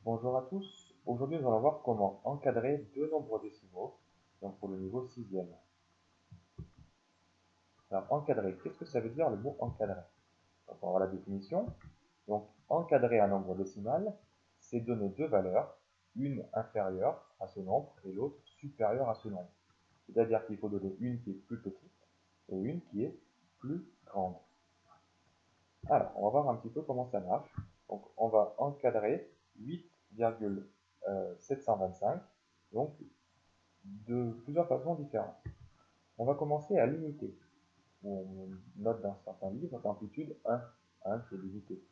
Bonjour à tous, aujourd'hui nous allons voir comment encadrer deux nombres décimaux, donc pour le niveau 6e. Alors encadrer, qu'est-ce que ça veut dire le mot encadrer? Donc on va voir la définition. Donc encadrer un nombre décimal, c'est donner deux valeurs, une inférieure à ce nombre et l'autre supérieure à ce nombre. C'est-à-dire qu'il faut donner une qui est plus petite et une qui est plus grande. Alors, on va voir un petit peu comment ça marche. Donc, on va encadrer 8,725, donc de plusieurs façons différentes. On va commencer à l'unité. On note dans certains livres d'amplitude 1, 1 qui est l'unité.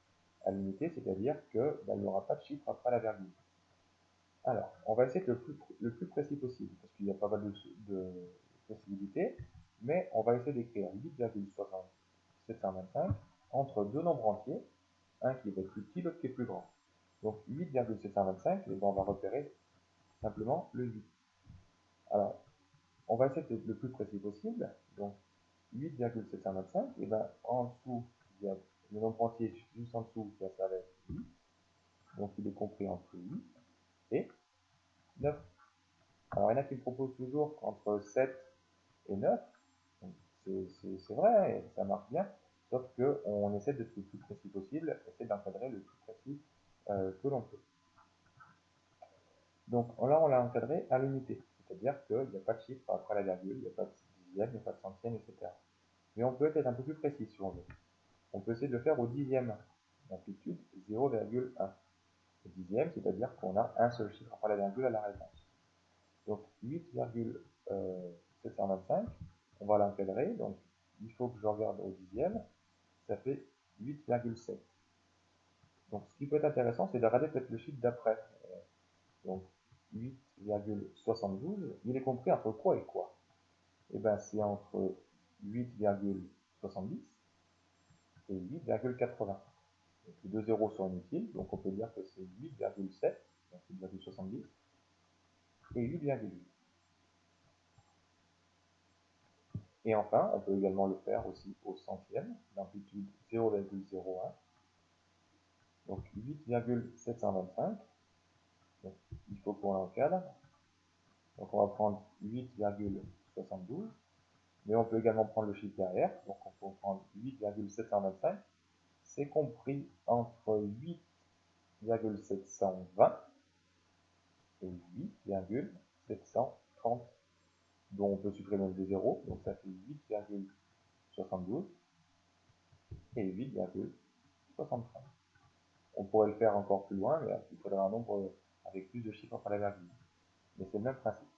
À l'unité, c'est-à-dire qu'il n'y aura pas de chiffre après la virgule. Alors, on va essayer d'être le plus précis possible, parce qu'il y a pas mal de possibilités, mais on va essayer d'écrire 8,725 entre deux nombres entiers, un qui va être plus petit, l'autre qui est plus grand. Donc 8,725, on va repérer simplement le 8. Alors, on va essayer d'être le plus précis possible. Donc 8,725, et ben en dessous, il y a le nombre entier juste en dessous, ça va être 8. Donc il est compris entre 8 et 9. Alors il y en a qui me proposent toujours entre 7 et 9. C'est vrai, ça marche bien, sauf qu'on essaie d'être le plus précis possible, essaie d'encadrer le plus précis que l'on peut. Donc là, on l'a encadré à l'unité, c'est-à-dire qu'il n'y a pas de chiffre après la virgule, il n'y a pas de dixième, il n'y a pas de centième, etc. Mais on peut être un peu plus précis si on veut. On peut essayer de le faire au dixième, d'amplitude 0,1. Le dixième, c'est-à-dire qu'on a un seul chiffre après la virgule à la réponse. Donc 8,725, on va l'encadrer, donc il faut que je regarde au dixième, ça fait 8,7. Donc ce qui peut être intéressant, c'est de regarder peut-être le chiffre d'après. Donc 8,72, il est compris entre quoi et quoi? Eh bien c'est entre 8,70 et 8,80. Les deux zéros sont inutiles, donc on peut dire que c'est 8,7, donc 8,70, et 8,8. Et enfin, on peut également le faire aussi au centième, d'amplitude 0,01, donc 8,725. Donc, il faut qu'on l'encadre. Donc on va prendre 8,72, mais on peut également prendre le chiffre derrière, donc on peut prendre 8,725. C'est compris entre 8,720 et 8,730, dont on peut supprimer des zéros, donc ça fait 8,72 et 8,73. On pourrait le faire encore plus loin, mais il faudrait un nombre avec plus de chiffres après la virgule. Mais c'est le même principe.